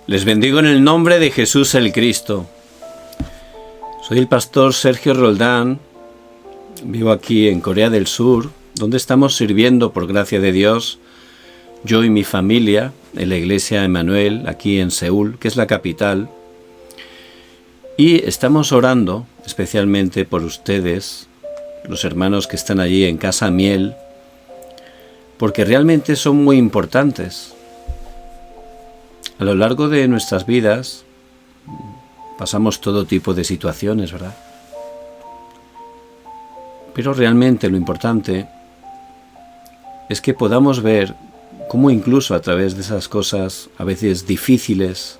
Les bendigo en el nombre de Jesús el Cristo. Soy el pastor Sergio Roldán. Vivo aquí en Corea del Sur, donde estamos sirviendo por gracia de Dios, yo y mi familia, en la iglesia Emmanuel, aquí en Seúl, que es la capital. Y estamos orando especialmente por ustedes, los hermanos que están allí en Casa Miel, porque realmente son muy importantes. A lo largo de nuestras vidas pasamos todo tipo de situaciones, ¿verdad? Pero realmente lo importante es que podamos ver cómo incluso a través de esas cosas a veces difíciles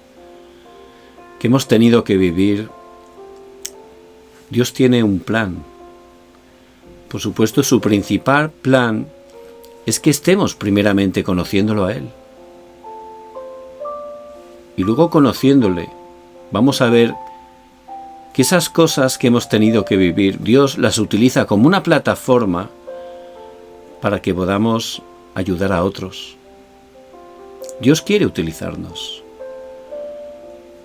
que hemos tenido que vivir, Dios tiene un plan. Por supuesto, su principal plan es que estemos primeramente conociéndolo a Él. Y luego conociéndole, vamos a ver que esas cosas que hemos tenido que vivir, Dios las utiliza como una plataforma para que podamos ayudar a otros. Dios quiere utilizarnos.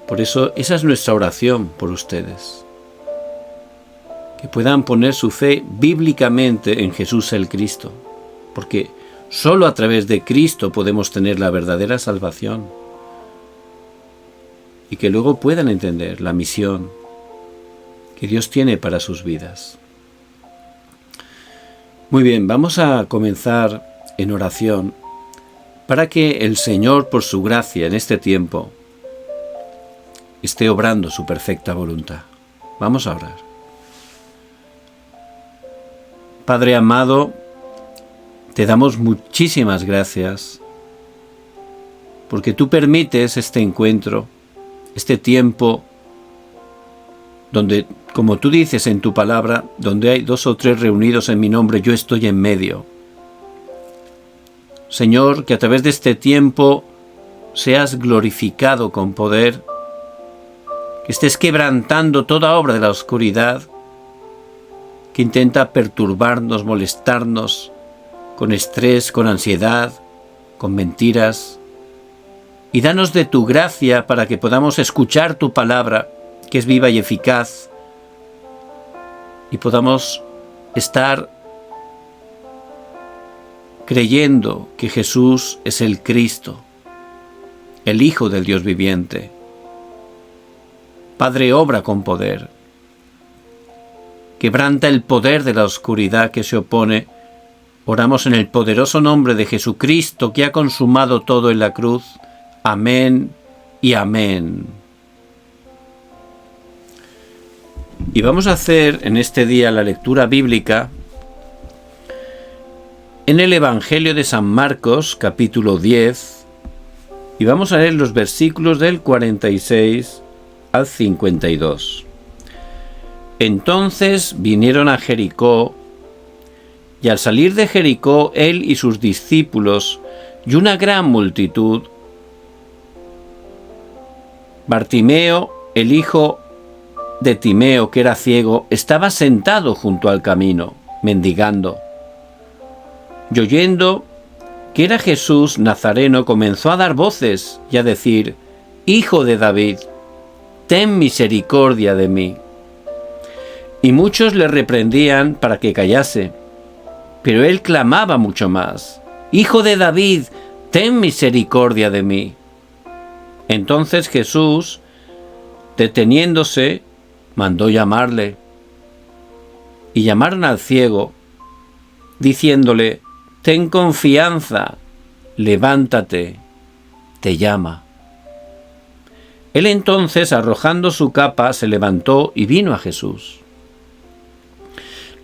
Por eso, esa es nuestra oración por ustedes. Que puedan poner su fe bíblicamente en Jesús el Cristo, porque solo a través de Cristo podemos tener la verdadera salvación. Y que luego puedan entender la misión que Dios tiene para sus vidas. Muy bien, vamos a comenzar en oración para que el Señor, por su gracia en este tiempo, esté obrando su perfecta voluntad. Vamos a orar. Padre amado, te damos muchísimas gracias porque tú permites este encuentro, este tiempo donde, como tú dices en tu palabra, donde hay 2 o 3 reunidos en mi nombre, yo estoy en medio. Señor, que a través de este tiempo seas glorificado con poder, que estés quebrantando toda obra de la oscuridad que intenta perturbarnos, molestarnos, con estrés, con ansiedad, con mentiras. Y danos de tu gracia para que podamos escuchar tu palabra, que es viva y eficaz, y podamos estar creyendo que Jesús es el Cristo, el Hijo del Dios viviente. Padre, obra con poder. Quebranta el poder de la oscuridad que se opone. Oramos en el poderoso nombre de Jesucristo, que ha consumado todo en la cruz. Amén y amén. Y vamos a hacer en este día la lectura bíblica en el Evangelio de San Marcos, capítulo 10, y vamos a leer los versículos del 46 al 52. Entonces vinieron a Jericó, y al salir de Jericó, él y sus discípulos, y una gran multitud, Bartimeo, el hijo de Timeo, que era ciego, estaba sentado junto al camino, mendigando. Y oyendo que era Jesús Nazareno, comenzó a dar voces y a decir: Hijo de David, ten misericordia de mí. Y muchos le reprendían para que callase, pero él clamaba mucho más: Hijo de David, ten misericordia de mí. Entonces Jesús, deteniéndose, mandó llamarle. Y llamaron al ciego, diciéndole: Ten confianza, levántate, te llama. Él entonces, arrojando su capa, se levantó y vino a Jesús.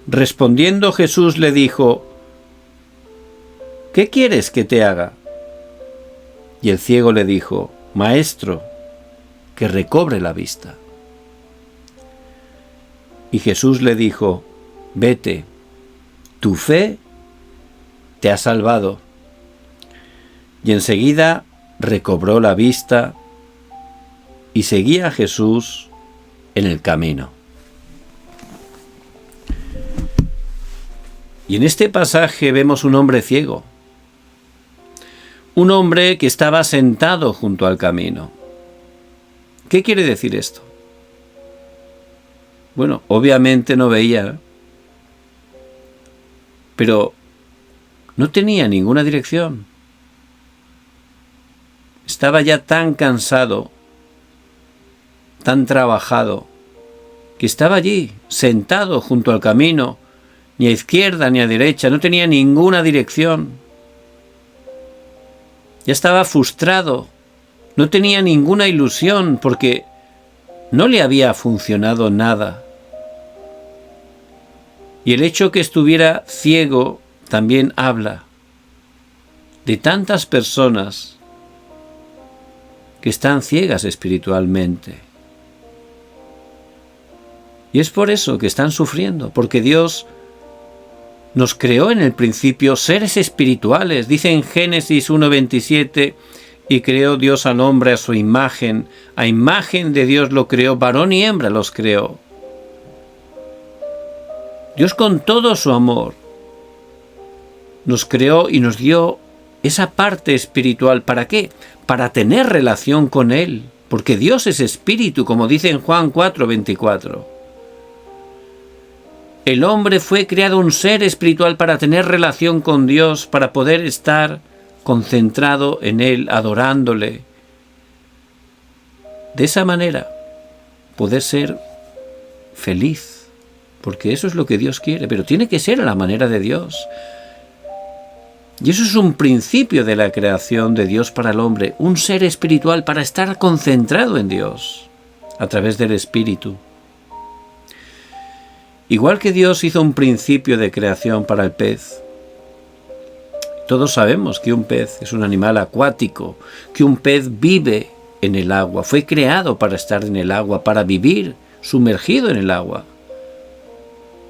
Respondiendo Jesús le dijo: ¿Qué quieres que te haga? Y el ciego le dijo: Maestro, que recobre la vista. Y Jesús le dijo: Vete, tu fe te ha salvado. Y enseguida recobró la vista y seguía a Jesús en el camino. Y en este pasaje vemos un hombre ciego, un hombre que estaba sentado junto al camino. ¿Qué quiere decir esto? Bueno, obviamente no veía, pero no tenía ninguna dirección. Estaba ya tan cansado, tan trabajado, que estaba allí, sentado junto al camino, ni a izquierda ni a derecha, no tenía ninguna dirección. Ya estaba frustrado, no tenía ninguna ilusión porque no le había funcionado nada. Y el hecho que estuviera ciego también habla de tantas personas que están ciegas espiritualmente. Y es por eso que están sufriendo, porque Dios nos creó en el principio seres espirituales. Dice en Génesis 1:27, y creó Dios al hombre a su imagen. A imagen de Dios lo creó, varón y hembra los creó. Dios con todo su amor nos creó y nos dio esa parte espiritual. ¿Para qué? Para tener relación con Él. Porque Dios es espíritu, como dice en Juan 4:24. El hombre fue creado un ser espiritual para tener relación con Dios, para poder estar concentrado en Él, adorándole. De esa manera, poder ser feliz, porque eso es lo que Dios quiere, pero tiene que ser a la manera de Dios. Y eso es un principio de la creación de Dios para el hombre, un ser espiritual para estar concentrado en Dios, a través del Espíritu. Igual que Dios hizo un principio de creación para el pez. Todos sabemos que un pez es un animal acuático, que un pez vive en el agua, fue creado para estar en el agua, para vivir sumergido en el agua.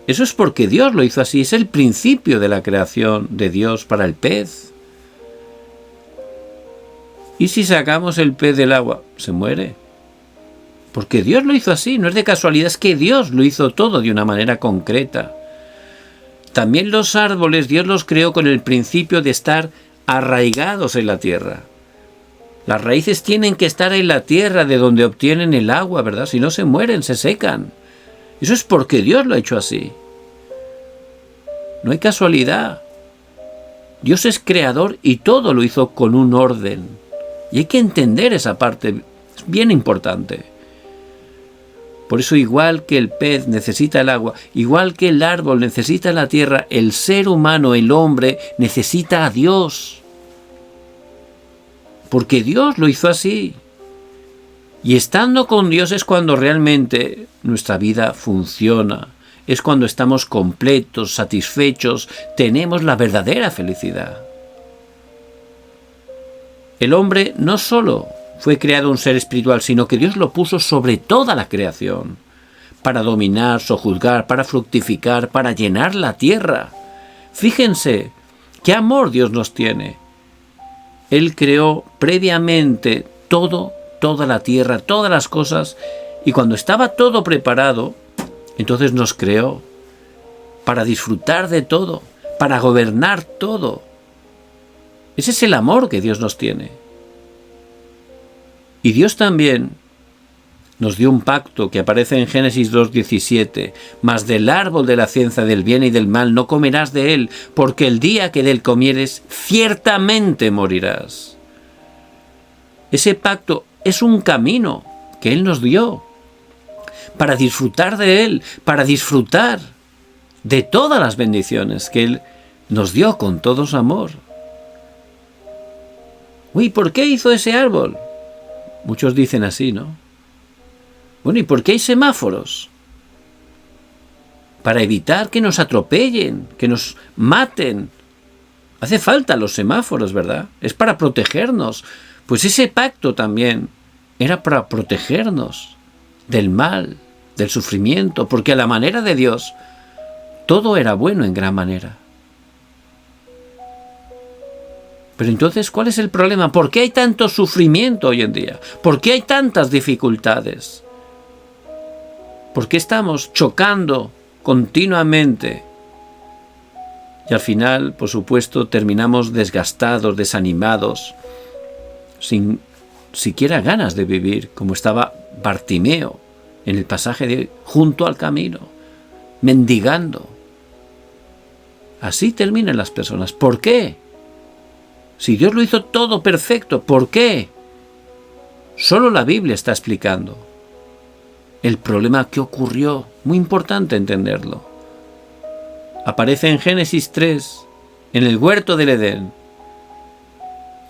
Eso es porque Dios lo hizo así, es el principio de la creación de Dios para el pez. ¿Y si sacamos el pez del agua? Se muere. Porque Dios lo hizo así, no es de casualidad, es que Dios lo hizo todo de una manera concreta. También los árboles Dios los creó con el principio de estar arraigados en la tierra. Las raíces tienen que estar en la tierra de donde obtienen el agua, ¿verdad? Si no se mueren, se secan. Eso es porque Dios lo ha hecho así. No hay casualidad. Dios es creador y todo lo hizo con un orden. Y hay que entender esa parte, es bien importante. Por eso, igual que el pez necesita el agua, igual que el árbol necesita la tierra, el ser humano, el hombre, necesita a Dios. Porque Dios lo hizo así. Y estando con Dios es cuando realmente nuestra vida funciona. Es cuando estamos completos, satisfechos, tenemos la verdadera felicidad. El hombre no solo fue creado un ser espiritual, sino que Dios lo puso sobre toda la creación, para dominar, sojuzgar, para fructificar, para llenar la tierra. Fíjense, qué amor Dios nos tiene. Él creó previamente toda la tierra, todas las cosas, y cuando estaba todo preparado, entonces nos creó para disfrutar de todo, para gobernar todo. Ese es el amor que Dios nos tiene. Y Dios también nos dio un pacto que aparece en Génesis 2:17. Mas del árbol de la ciencia del bien y del mal no comerás de él, porque el día que de él comieres, ciertamente morirás. Ese pacto es un camino que Él nos dio para disfrutar de Él, para disfrutar de todas las bendiciones que Él nos dio con todo su amor. Uy, ¿por qué hizo ese árbol? Muchos dicen así, ¿no? Bueno, ¿y por qué hay semáforos? Para evitar que nos atropellen, que nos maten. Hace falta los semáforos, ¿verdad? Es para protegernos. Pues ese pacto también era para protegernos del mal, del sufrimiento, porque a la manera de Dios todo era bueno en gran manera. Pero entonces, ¿cuál es el problema? ¿Por qué hay tanto sufrimiento hoy en día? ¿Por qué hay tantas dificultades? ¿Por qué estamos chocando continuamente? Y al final, por supuesto, terminamos desgastados, desanimados, sin siquiera ganas de vivir como estaba Bartimeo, en el pasaje de hoy, junto al camino, mendigando. Así terminan las personas. ¿Por qué? Si Dios lo hizo todo perfecto, ¿por qué? Solo la Biblia está explicando el problema que ocurrió. Muy importante entenderlo. Aparece en Génesis 3, en el huerto del Edén.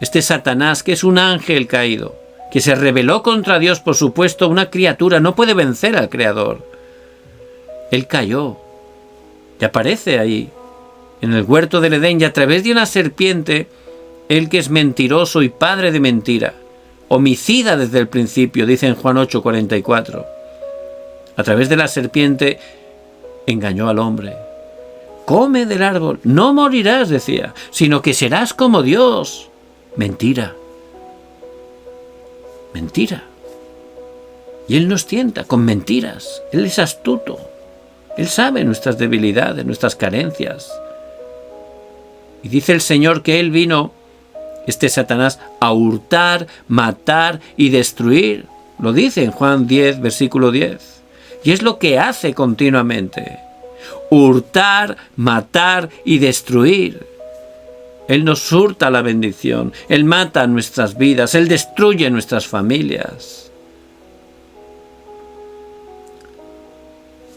Este Satanás, que es un ángel caído, que se rebeló contra Dios, por supuesto, una criatura no puede vencer al Creador. Él cayó. Y aparece ahí, en el huerto del Edén, y a través de una serpiente, él que es mentiroso y padre de mentira, homicida desde el principio, dice en Juan 8:44. A través de la serpiente engañó al hombre. Come del árbol, no morirás, decía, sino que serás como Dios. Mentira. Mentira. Y Él nos tienta con mentiras. Él es astuto. Él sabe nuestras debilidades, nuestras carencias. Y dice el Señor que Él vino, este Satanás, a hurtar, matar y destruir. Lo dice en Juan 10, versículo 10. Y es lo que hace continuamente. Hurtar, matar y destruir. Él nos hurta la bendición. Él mata nuestras vidas. Él destruye nuestras familias.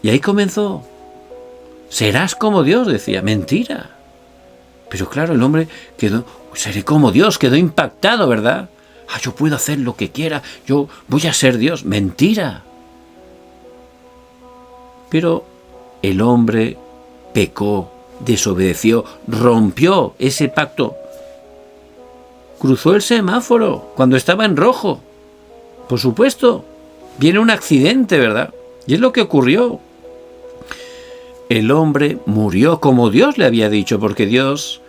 Y ahí comenzó. Serás como Dios, decía. Mentira. Pero claro, el hombre quedó, seré como Dios, quedó impactado, ¿verdad? Yo puedo hacer lo que quiera. Yo voy a ser Dios. Mentira. Pero el hombre pecó, desobedeció, rompió ese pacto. Cruzó el semáforo cuando estaba en rojo. Por supuesto, viene un accidente, ¿verdad? Y es lo que ocurrió. El hombre murió como Dios le había dicho, porque Dios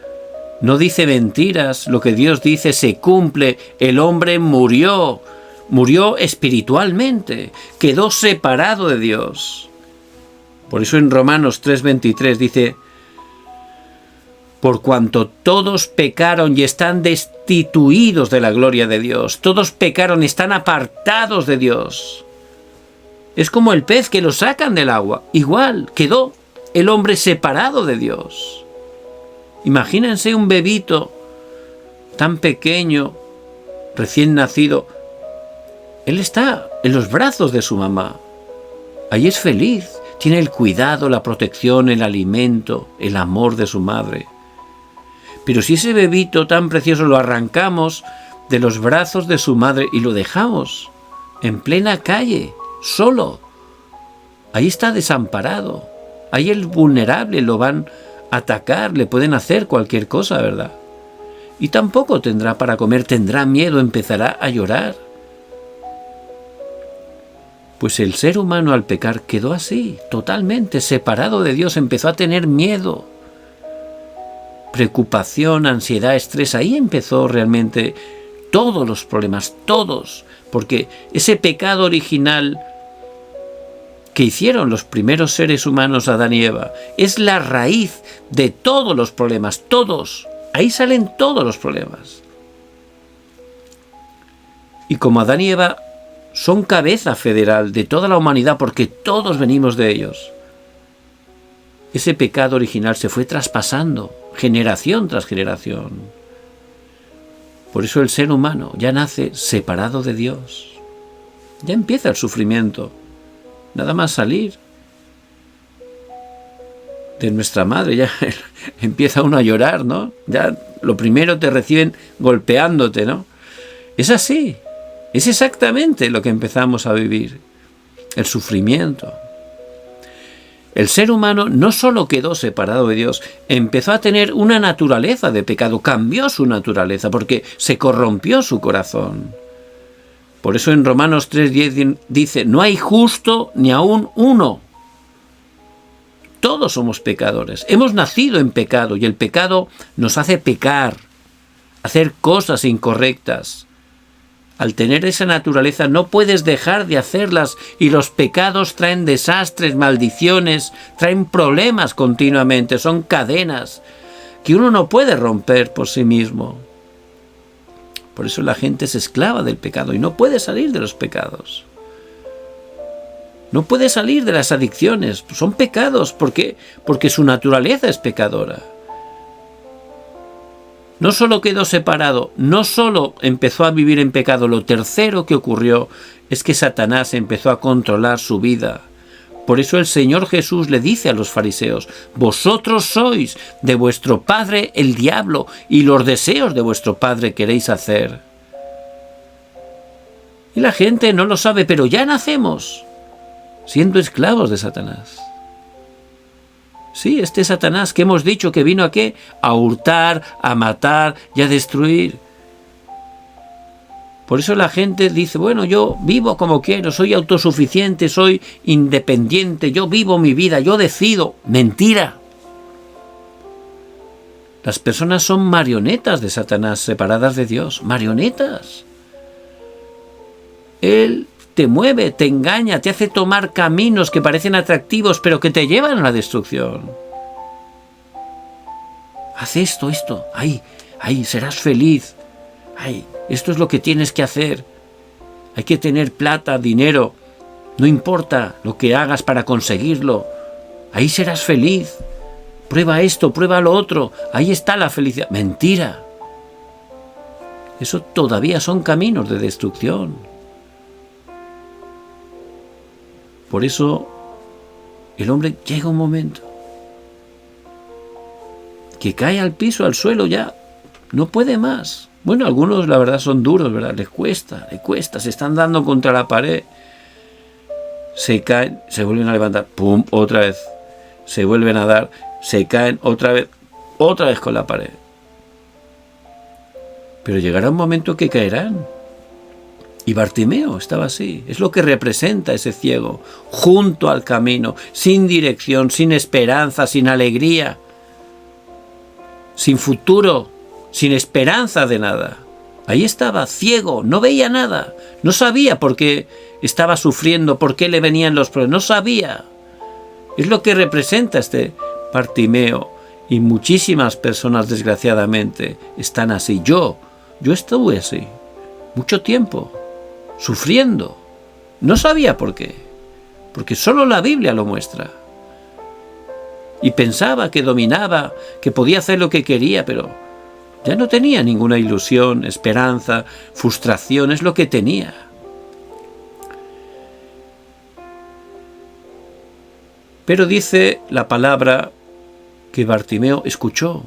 no dice mentiras. Lo que Dios dice se cumple. El hombre murió. Murió espiritualmente. Quedó separado de Dios. Por eso en Romanos 3:23 dice: por cuanto todos pecaron y están destituidos de la gloria de Dios. Todos pecaron, están apartados de Dios. Es como el pez que lo sacan del agua. Igual, quedó el hombre separado de Dios. Imagínense un bebito tan pequeño, recién nacido. Él está en los brazos de su mamá. Ahí es feliz. Tiene el cuidado, la protección, el alimento, el amor de su madre. Pero si ese bebito tan precioso lo arrancamos de los brazos de su madre y lo dejamos en plena calle, solo, ahí está desamparado. Ahí el vulnerable lo van a atacar, le pueden hacer cualquier cosa, ¿verdad? Y tampoco tendrá para comer, tendrá miedo, empezará a llorar. Pues el ser humano al pecar quedó así, totalmente separado de Dios, empezó a tener miedo, preocupación, ansiedad, estrés. Ahí empezó realmente todos los problemas, todos, porque ese pecado original que hicieron los primeros seres humanos, Adán y Eva, es la raíz de todos los problemas, todos. Ahí salen todos los problemas. Y como Adán y Eva son cabeza federal de toda la humanidad, porque todos venimos de ellos, ese pecado original se fue traspasando generación tras generación. Por eso el ser humano ya nace separado de Dios. Ya empieza el sufrimiento. Nada más salir de nuestra madre, ya empieza uno a llorar, ¿no? Ya lo primero te reciben golpeándote, ¿no? Es así. Es exactamente lo que empezamos a vivir, el sufrimiento. El ser humano no solo quedó separado de Dios, empezó a tener una naturaleza de pecado, cambió su naturaleza porque se corrompió su corazón. Por eso en Romanos 3:10 dice: no hay justo ni aún uno. Todos somos pecadores, hemos nacido en pecado y el pecado nos hace pecar, hacer cosas incorrectas. Al tener esa naturaleza no puedes dejar de hacerlas y los pecados traen desastres, maldiciones, traen problemas continuamente, son cadenas que uno no puede romper por sí mismo. Por eso la gente es esclava del pecado y no puede salir de los pecados. No puede salir de las adicciones. Son pecados porque su naturaleza es pecadora. No solo quedó separado, no solo empezó a vivir en pecado, lo tercero que ocurrió es que Satanás empezó a controlar su vida. Por eso el Señor Jesús le dice a los fariseos: vosotros sois de vuestro padre el diablo, y los deseos de vuestro padre queréis hacer. Y la gente no lo sabe, pero ya nacemos siendo esclavos de Satanás. Sí, este Satanás que hemos dicho que vino ¿a qué? A hurtar, a matar y a destruir. Por eso la gente dice: bueno, yo vivo como quiero, soy autosuficiente, soy independiente, yo vivo mi vida, yo decido. Mentira. Las personas son marionetas de Satanás, separadas de Dios. Marionetas. Él te mueve, te engaña, te hace tomar caminos que parecen atractivos, pero que te llevan a la destrucción. Haz esto, ahí, serás feliz. Ay, esto es lo que tienes que hacer. Hay que tener plata, dinero. No importa lo que hagas para conseguirlo. Ahí serás feliz. Prueba esto, prueba lo otro. Ahí está la felicidad. Mentira. Eso todavía son caminos de destrucción. Por eso el hombre llega un momento que cae al piso, al suelo ya. No puede más. Bueno, algunos la verdad son duros, ¿verdad? Les cuesta, se están dando contra la pared. Se caen, se vuelven a levantar, ¡pum!, otra vez. Se vuelven a dar, se caen otra vez con la pared. Pero llegará un momento que caerán. Y Bartimeo estaba así. Es lo que representa ese ciego, junto al camino, sin dirección, sin esperanza, sin alegría, sin futuro, sin esperanza de nada. Ahí estaba, ciego, no veía nada, no sabía por qué estaba sufriendo, por qué le venían los problemas, no sabía. Es lo que representa este Bartimeo, y muchísimas personas desgraciadamente están así. Yo estuve así, mucho tiempo, sufriendo. No sabía por qué, porque solo la Biblia lo muestra. Y pensaba que dominaba, que podía hacer lo que quería, pero ya no tenía ninguna ilusión, esperanza, frustración, es lo que tenía. Pero dice la palabra que Bartimeo escuchó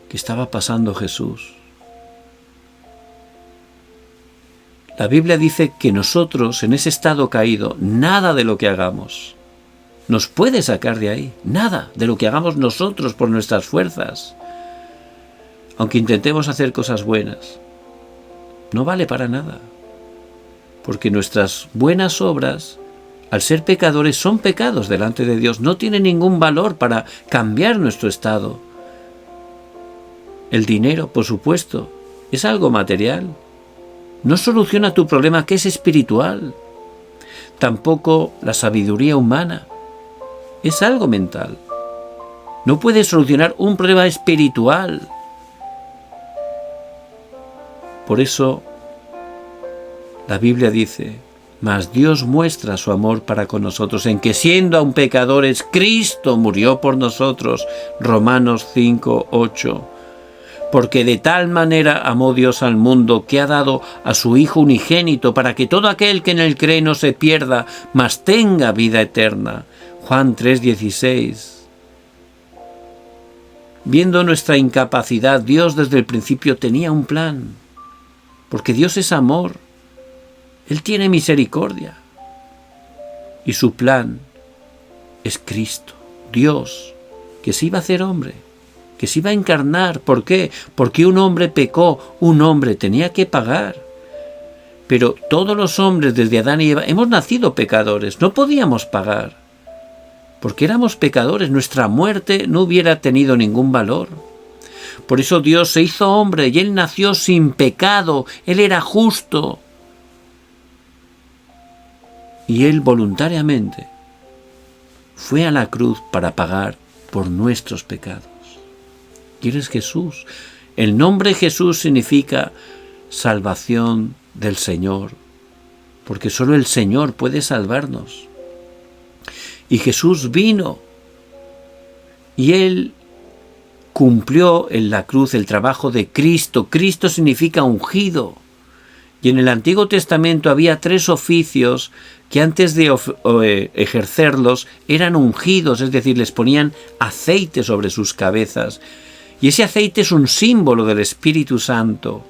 que estaba pasando Jesús. La Biblia dice que nosotros, en ese estado caído, nada de lo que hagamos nos puede sacar de ahí. Nada de lo que hagamos nosotros por nuestras fuerzas. Aunque intentemos hacer cosas buenas, no vale para nada. Porque nuestras buenas obras, al ser pecadores, son pecados delante de Dios. No tienen ningún valor para cambiar nuestro estado. El dinero, por supuesto, es algo material. No soluciona tu problema, que es espiritual. Tampoco la sabiduría humana. Es algo mental. No puede solucionar un problema espiritual. Por eso, la Biblia dice: mas Dios muestra su amor para con nosotros, en que siendo aún pecadores, Cristo murió por nosotros. Romanos 5:8. Porque de tal manera amó Dios al mundo, que ha dado a su Hijo unigénito, para que todo aquel que en él cree no se pierda, mas tenga vida eterna. Juan 3:16. Viendo nuestra incapacidad, Dios desde el principio tenía un plan. Porque Dios es amor. Él tiene misericordia. Y su plan es Cristo, Dios, que se iba a hacer hombre, que se iba a encarnar. ¿Por qué? Porque un hombre pecó, un hombre tenía que pagar. Pero todos los hombres desde Adán y Eva hemos nacido pecadores, no podíamos pagar. Porque éramos pecadores, nuestra muerte no hubiera tenido ningún valor. Por eso Dios se hizo hombre y Él nació sin pecado, Él era justo. Y Él voluntariamente fue a la cruz para pagar por nuestros pecados. Y eres Jesús. El nombre Jesús significa salvación del Señor. porque solo el Señor puede salvarnos. Y Jesús vino y Él cumplió en la cruz el trabajo de Cristo. Cristo significa ungido. Y en el Antiguo Testamento había 3 oficios que antes de ejercerlos eran ungidos, es decir, les ponían aceite sobre sus cabezas. Y ese aceite es un símbolo del Espíritu Santo.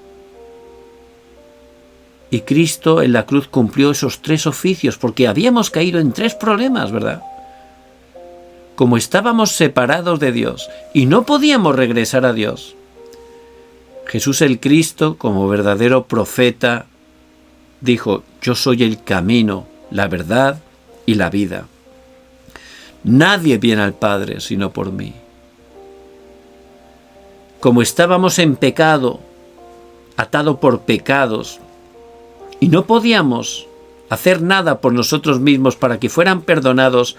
Y Cristo en la cruz cumplió esos 3 oficios, porque habíamos caído en 3 problemas, ¿verdad? Como estábamos separados de Dios y no podíamos regresar a Dios, Jesús el Cristo, como verdadero profeta, dijo: yo soy el camino, la verdad y la vida. Nadie viene al Padre sino por mí. Como estábamos en pecado, atado por pecados, y no podíamos hacer nada por nosotros mismos para que fueran perdonados,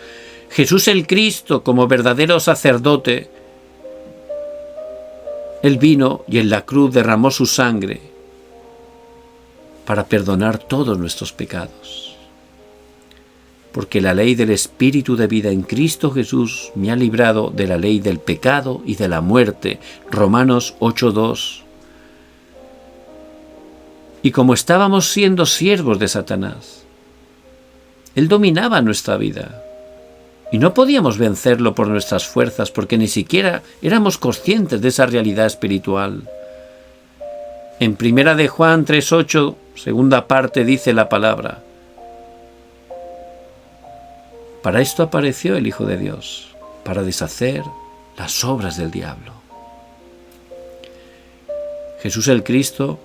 Jesús el Cristo, como verdadero sacerdote, Él vino y en la cruz derramó su sangre para perdonar todos nuestros pecados. Porque la ley del Espíritu de vida en Cristo Jesús me ha librado de la ley del pecado y de la muerte. Romanos 8:2. Y como estábamos siendo siervos de Satanás, Él dominaba nuestra vida. Y no podíamos vencerlo por nuestras fuerzas, porque ni siquiera éramos conscientes de esa realidad espiritual. En 1 de Juan 3:8, segunda parte, dice la palabra: para esto apareció el Hijo de Dios, para deshacer las obras del diablo. Jesús el Cristo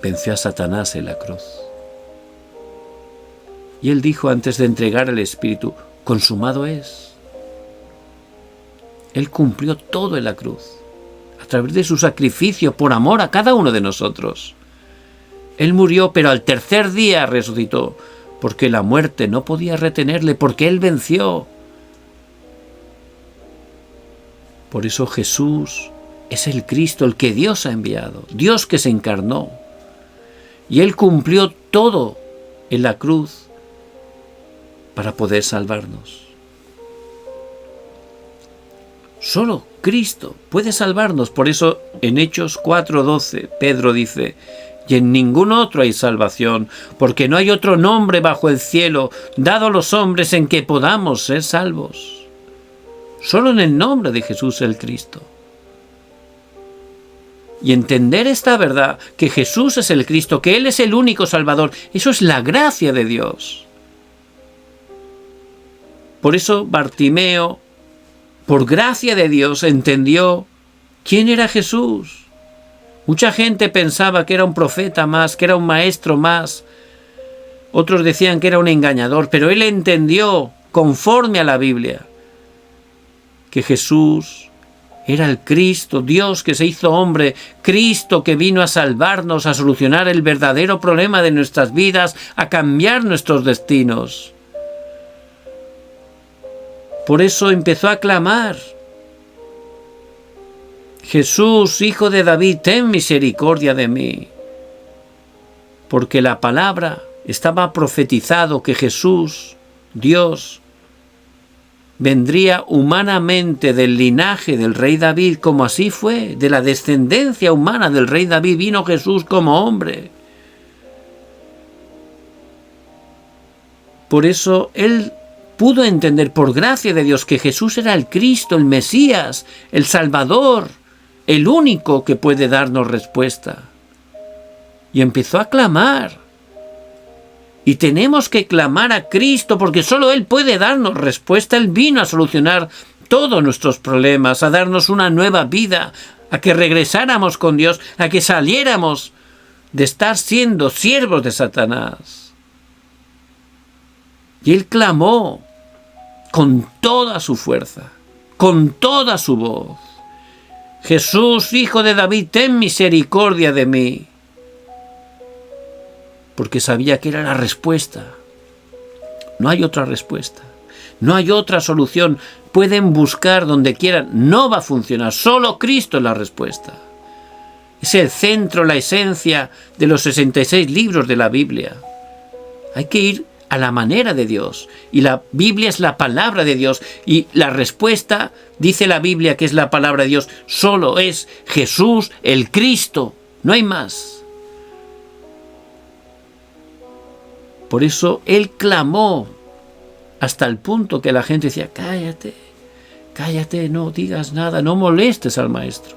venció a Satanás en la cruz. Y Él dijo antes de entregar el Espíritu: consumado es. Él cumplió todo en la cruz, a través de su sacrificio por amor a cada uno de nosotros. Él murió, pero al 3er día resucitó, porque la muerte no podía retenerle, porque Él venció. Por eso Jesús es el Cristo, el que Dios ha enviado, Dios que se encarnó. Y Él cumplió todo en la cruz para poder salvarnos. Solo Cristo puede salvarnos. Por eso en Hechos 4:12 Pedro dice: y en ningún otro hay salvación, porque no hay otro nombre bajo el cielo dado a los hombres en que podamos ser salvos. Solo en el nombre de Jesús el Cristo. Y entender esta verdad, que Jesús es el Cristo, que Él es el único Salvador, eso es la gracia de Dios. Por eso Bartimeo, por gracia de Dios, entendió quién era Jesús. Mucha gente pensaba que era un profeta más, que era un maestro más. Otros decían que era un engañador, pero él entendió, conforme a la Biblia, que Jesús era el Cristo, Dios que se hizo hombre, Cristo que vino a salvarnos, a solucionar el verdadero problema de nuestras vidas, a cambiar nuestros destinos. Por eso empezó a clamar: Jesús, Hijo de David, ten misericordia de mí. Porque la palabra estaba profetizado que Jesús, Dios, vendría humanamente del linaje del rey David, como así fue, de la descendencia humana del rey David vino Jesús como hombre. Por eso Él pudo entender, por gracia de Dios, que Jesús era el Cristo, el Mesías, el Salvador, el único que puede darnos respuesta. Y empezó a clamar. Y tenemos que clamar a Cristo, porque solo Él puede darnos respuesta. Él vino a solucionar todos nuestros problemas, a darnos una nueva vida, a que regresáramos con Dios, a que saliéramos de estar siendo siervos de Satanás. Y Él clamó con toda su fuerza, con toda su voz: Jesús, Hijo de David, ten misericordia de mí. Porque sabía que era la respuesta. No hay otra respuesta. No hay otra solución. Pueden buscar donde quieran. No va a funcionar. Solo Cristo es la respuesta. Es el centro, la esencia de los 66 libros de la Biblia. Hay que ir a la manera de Dios. Y la Biblia es la palabra de Dios. Y la respuesta, dice la Biblia que es la palabra de Dios, solo es Jesús el Cristo. No hay más. Por eso Él clamó hasta el punto que la gente decía, cállate, cállate, no digas nada, no molestes al maestro.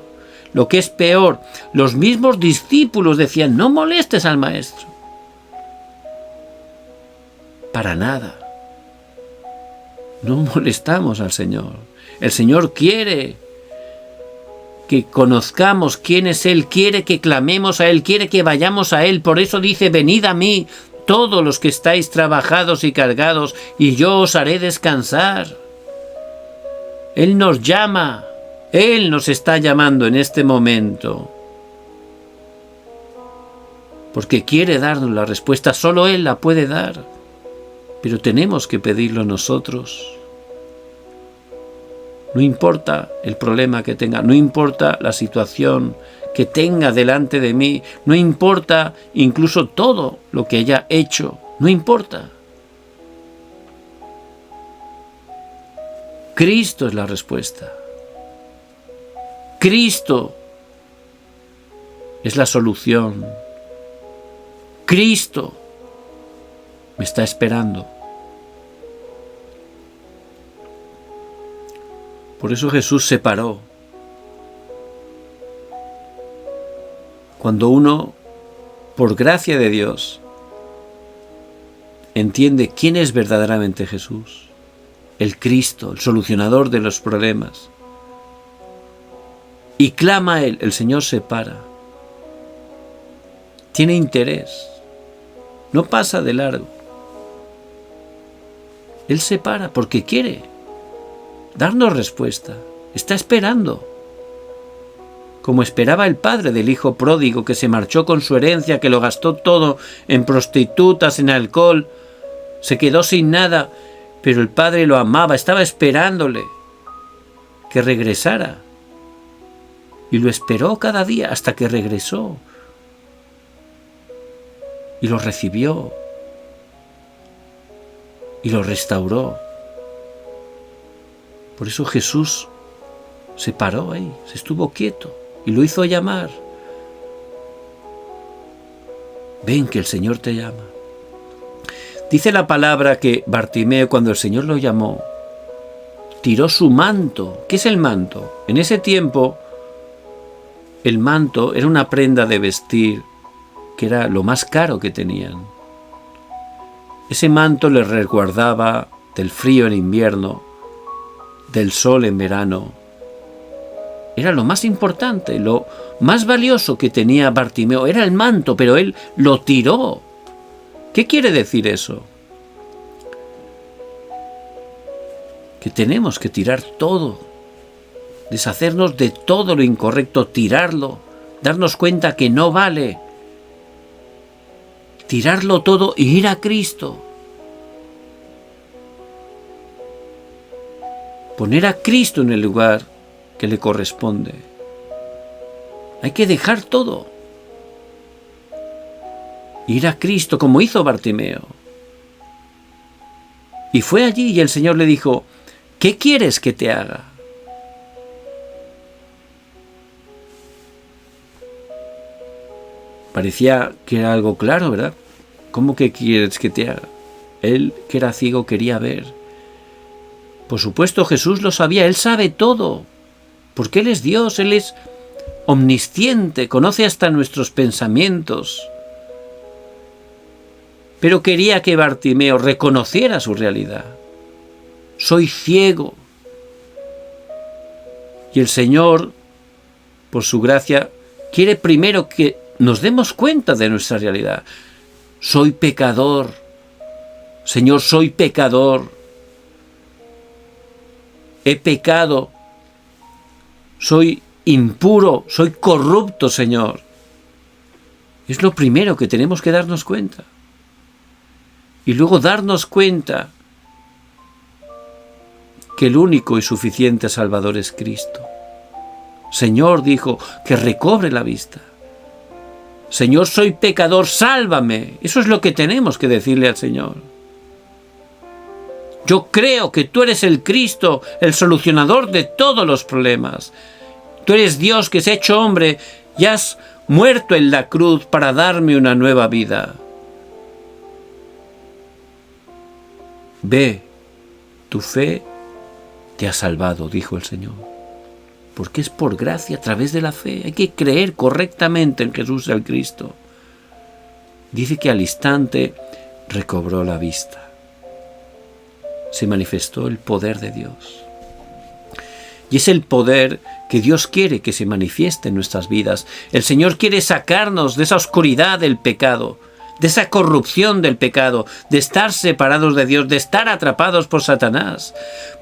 Lo que es peor, los mismos discípulos decían, no molestes al maestro. Para nada. No molestamos al Señor. El Señor quiere que conozcamos quién es Él, quiere que clamemos a Él, quiere que vayamos a Él. Por eso dice, venid a mí, todos los que estáis trabajados y cargados, y yo os haré descansar. Él nos llama, Él nos está llamando en este momento. Porque quiere darnos la respuesta, solo Él la puede dar. Pero tenemos que pedirlo nosotros. No importa el problema que tenga, no importa la situación que tenga delante de mí, no importa incluso todo lo que haya hecho, no importa. Cristo es la respuesta. Cristo es la solución. Cristo me está esperando. Por eso Jesús se paró. Cuando uno, por gracia de Dios, entiende quién es verdaderamente Jesús, el Cristo, el solucionador de los problemas, y clama a Él, el Señor se para. Tiene interés. No pasa de largo. Él se para porque quiere darnos respuesta. Está esperando. Como esperaba el padre del hijo pródigo que se marchó con su herencia, que lo gastó todo en prostitutas, en alcohol, se quedó sin nada, pero el padre lo amaba, estaba esperándole que regresara. Y lo esperó cada día hasta que regresó. Y lo recibió. Y lo restauró. Por eso Jesús se paró ahí, se estuvo quieto y lo hizo llamar. Ven que el Señor te llama. Dice la palabra que Bartimeo, cuando el Señor lo llamó, tiró su manto. ¿Qué es el manto? En ese tiempo, el manto era una prenda de vestir que era lo más caro que tenían. Ese manto les resguardaba del frío en invierno, del sol en verano. Era lo más importante, lo más valioso que tenía Bartimeo. Era el manto, pero él lo tiró. ¿Qué quiere decir eso? Que tenemos que tirar todo, deshacernos de todo lo incorrecto, tirarlo, darnos cuenta que no vale, tirarlo todo y ir a Cristo. Poner a Cristo en el lugar que le corresponde. Hay que dejar todo. Ir a Cristo como hizo Bartimeo. Y fue allí y el Señor le dijo, ¿qué quieres que te haga? Parecía que era algo claro, ¿verdad? ¿Cómo que quieres que te haga? Él, que era ciego, quería ver. Por supuesto, Jesús lo sabía, Él sabe todo, porque Él es Dios, Él es omnisciente, conoce hasta nuestros pensamientos. Pero quería que Bartimeo reconociera su realidad. Soy ciego. Y el Señor, por su gracia, quiere primero que nos demos cuenta de nuestra realidad. Soy pecador. Señor, soy pecador. He pecado, soy impuro, soy corrupto, Señor. Es lo primero que tenemos que darnos cuenta. Y luego darnos cuenta que el único y suficiente Salvador es Cristo. Señor dijo que recobre la vista. Señor, soy pecador, sálvame. Eso es lo que tenemos que decirle al Señor. Yo creo que tú eres el Cristo, el solucionador de todos los problemas. Tú eres Dios que se ha hecho hombre y has muerto en la cruz para darme una nueva vida. Ve, tu fe te ha salvado, dijo el Señor. Porque es por gracia, a través de la fe. Hay que creer correctamente en Jesús el Cristo. Dice que al instante recobró la vista. Se manifestó el poder de Dios. Y es el poder que Dios quiere que se manifieste en nuestras vidas. El Señor quiere sacarnos de esa oscuridad del pecado, de esa corrupción del pecado, de estar separados de Dios, de estar atrapados por Satanás.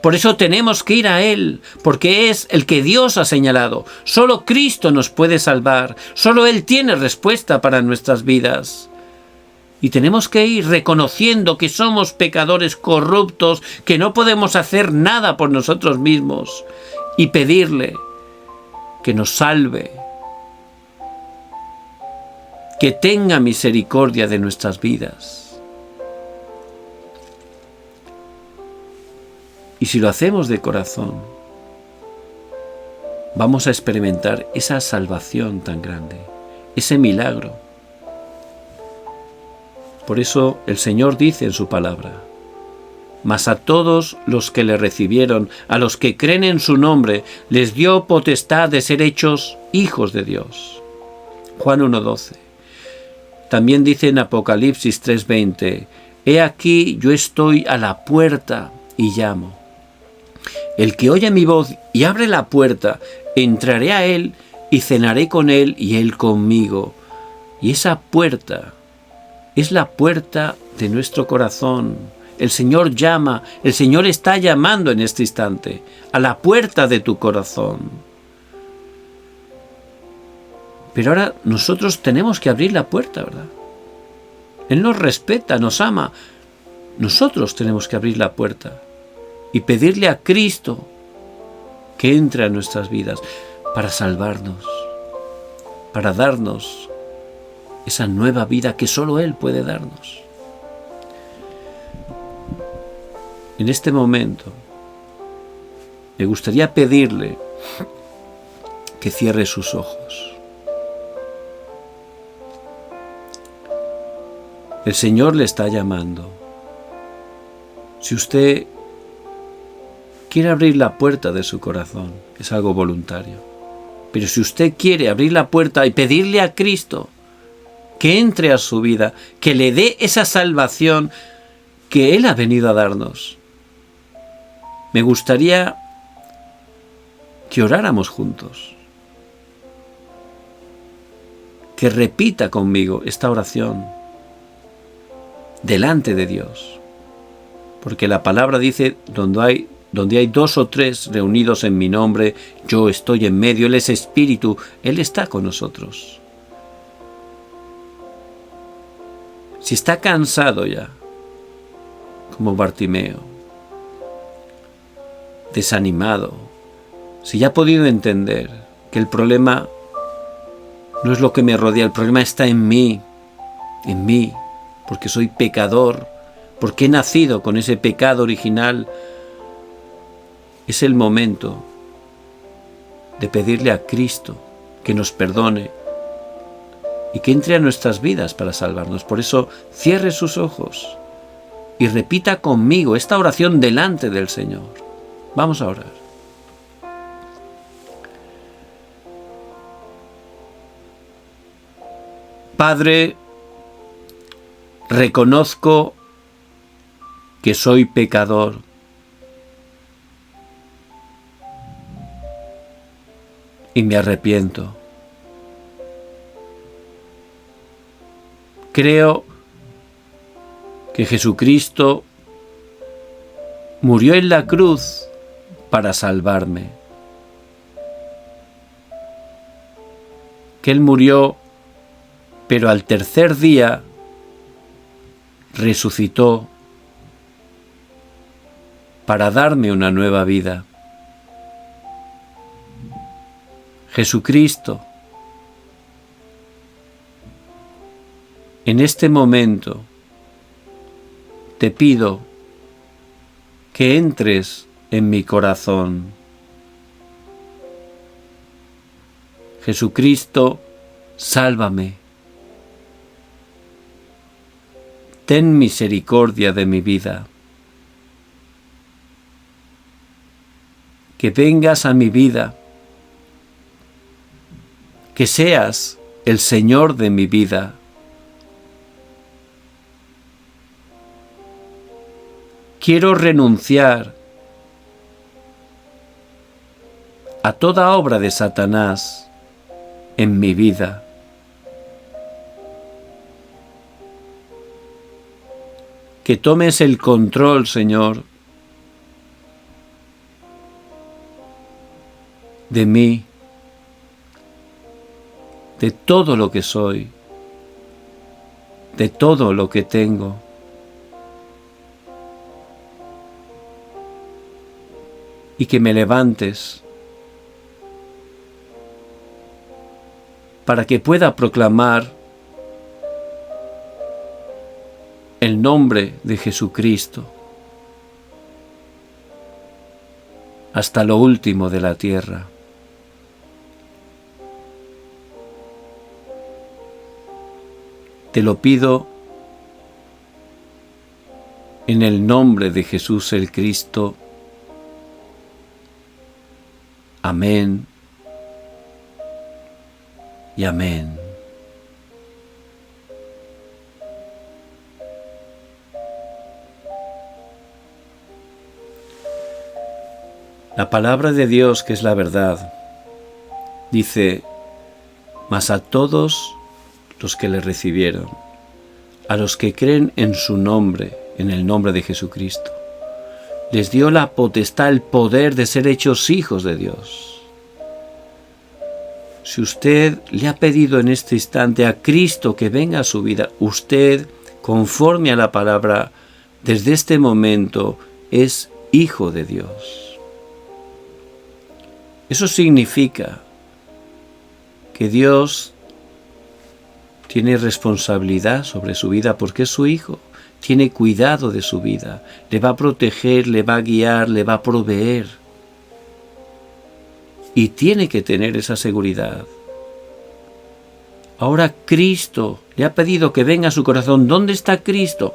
Por eso tenemos que ir a Él, porque es el que Dios ha señalado. Solo Cristo nos puede salvar, solo Él tiene respuesta para nuestras vidas. Y tenemos que ir reconociendo que somos pecadores corruptos, que no podemos hacer nada por nosotros mismos, y pedirle que nos salve, que tenga misericordia de nuestras vidas. Y si lo hacemos de corazón, vamos a experimentar esa salvación tan grande, ese milagro. Por eso el Señor dice en su palabra: mas a todos los que le recibieron, a los que creen en su nombre, les dio potestad de ser hechos hijos de Dios. Juan 1:12. También dice en Apocalipsis 3:20: he aquí yo estoy a la puerta y llamo. El que oye mi voz y abre la puerta, entraré a él y cenaré con él y él conmigo. Y esa puerta es la puerta de nuestro corazón. El Señor llama, el Señor está llamando en este instante a la puerta de tu corazón. Pero ahora nosotros tenemos que abrir la puerta, ¿verdad? Él nos respeta, nos ama. Nosotros tenemos que abrir la puerta y pedirle a Cristo que entre a nuestras vidas para salvarnos, para darnos esa nueva vida que solo Él puede darnos. En este momento me gustaría pedirle que cierre sus ojos. El Señor le está llamando. Si usted quiere abrir la puerta de su corazón, es algo voluntario. Pero si usted quiere abrir la puerta y pedirle a Cristo que entre a su vida, que le dé esa salvación que Él ha venido a darnos, me gustaría que oráramos juntos, que repita conmigo esta oración delante de Dios, porque la palabra dice: donde hay 2 o 3 reunidos en mi nombre, yo estoy en medio. Él es Espíritu, Él está con nosotros. Si está cansado ya, como Bartimeo, desanimado, si ya ha podido entender que el problema no es lo que me rodea, el problema está en mí, porque soy pecador, porque he nacido con ese pecado original, es el momento de pedirle a Cristo que nos perdone y que entre a nuestras vidas para salvarnos. Por eso cierre sus ojos y repita conmigo esta oración delante del Señor. Vamos a orar. Padre, reconozco que soy pecador. Y me arrepiento. Creo que Jesucristo murió en la cruz para salvarme. Que Él murió, pero al tercer día resucitó para darme una nueva vida. Jesucristo, En este momento te pido que entres en mi corazón. Jesucristo, sálvame. Ten misericordia de mi vida. Que vengas a mi vida. Que seas el Señor de mi vida. Quiero renunciar a toda obra de Satanás en mi vida. Que tomes el control, Señor, de mí, de todo lo que soy, de todo lo que tengo. Y que me levantes para que pueda proclamar el nombre de Jesucristo hasta lo último de la tierra. Te lo pido en el nombre de Jesús el Cristo. Amén y amén. La palabra de Dios, que es la verdad, dice: mas a todos los que le recibieron, a los que creen en su nombre, en el nombre de Jesucristo, les dio la potestad, el poder de ser hechos hijos de Dios. Si usted le ha pedido en este instante a Cristo que venga a su vida, usted, conforme a la palabra, desde este momento es hijo de Dios. Eso significa que Dios tiene responsabilidad sobre su vida porque es su hijo. Tiene cuidado de su vida, le va a proteger, le va a guiar, le va a proveer. Y tiene que tener esa seguridad. Ahora Cristo le ha pedido que venga a su corazón. ¿Dónde está Cristo?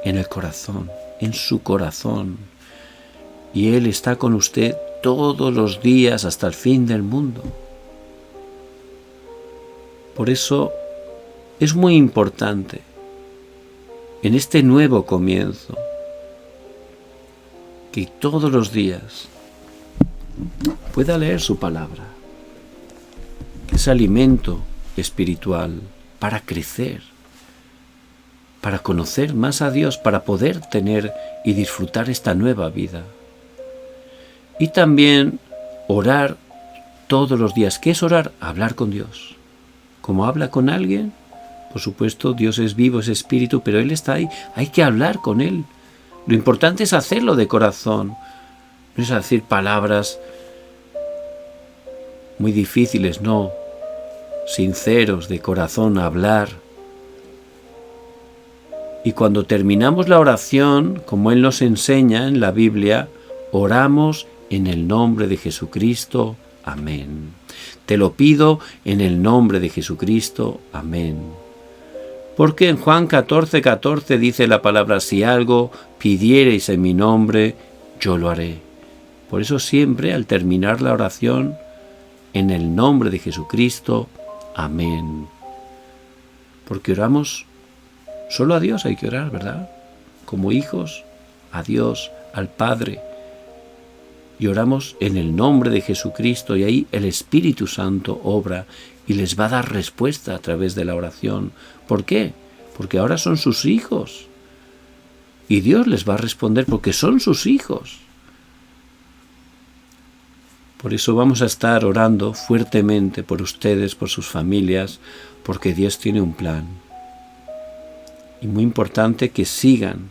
En el corazón, en su corazón. Y Él está con usted todos los días hasta el fin del mundo. Por eso es muy importante en este nuevo comienzo que todos los días pueda leer su palabra, que es alimento espiritual para crecer, para conocer más a Dios, para poder tener y disfrutar esta nueva vida. Y también orar todos los días. ¿Qué es orar? Hablar con Dios. ¿Cómo habla con alguien? Por supuesto, Dios es vivo, es espíritu, pero Él está ahí. Hay que hablar con Él. Lo importante es hacerlo de corazón. No es decir palabras muy difíciles, no. Sinceros, de corazón, hablar. Y cuando terminamos la oración, como Él nos enseña en la Biblia, oramos en el nombre de Jesucristo. Amén. Te lo pido en el nombre de Jesucristo. Amén. Porque en Juan 14:14 dice la palabra: si algo pidiereis en mi nombre, yo lo haré. Por eso siempre al terminar la oración, en el nombre de Jesucristo, amén. Porque oramos solo a Dios, hay que orar, ¿verdad? Como hijos, a Dios, al Padre. Y oramos en el nombre de Jesucristo, y ahí el Espíritu Santo obra y les va a dar respuesta a través de la oración. ¿Por qué? Porque ahora son sus hijos. Y Dios les va a responder porque son sus hijos. Por eso vamos a estar orando fuertemente por ustedes, por sus familias, porque Dios tiene un plan. Y muy importante que sigan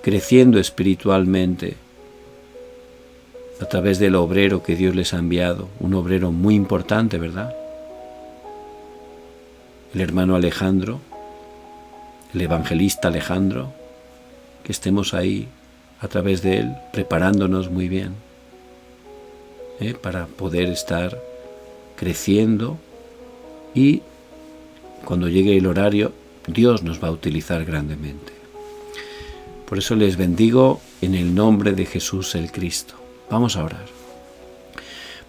creciendo espiritualmente a través del obrero que Dios les ha enviado. Un obrero muy importante, ¿verdad? el hermano Alejandro, el evangelista Alejandro, que estemos ahí a través de él, preparándonos muy bien, para poder estar creciendo, y cuando llegue el horario, Dios nos va a utilizar grandemente. Por eso les bendigo en el nombre de Jesús el Cristo. Vamos a orar.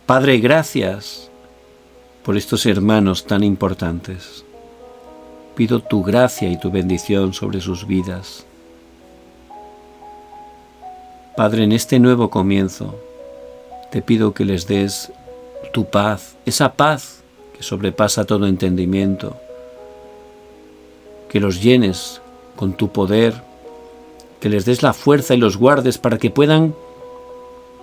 Padre, gracias por estos hermanos tan importantes. Pido tu gracia y tu bendición sobre sus vidas. Padre, en este nuevo comienzo, te pido que les des tu paz, esa paz que sobrepasa todo entendimiento, que los llenes con tu poder, que les des la fuerza y los guardes para que puedan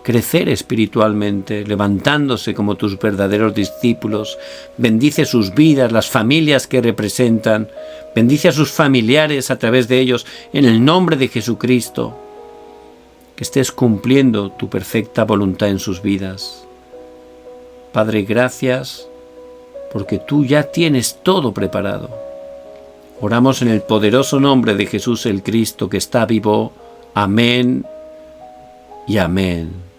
crecer espiritualmente, levantándose como tus verdaderos discípulos. Bendice sus vidas, las familias que representan, bendice a sus familiares a través de ellos, en el nombre de Jesucristo, que estés cumpliendo tu perfecta voluntad en sus vidas. Padre, gracias, porque tú ya tienes todo preparado. Oramos en el poderoso nombre de Jesús el Cristo, que está vivo. Amén y amén.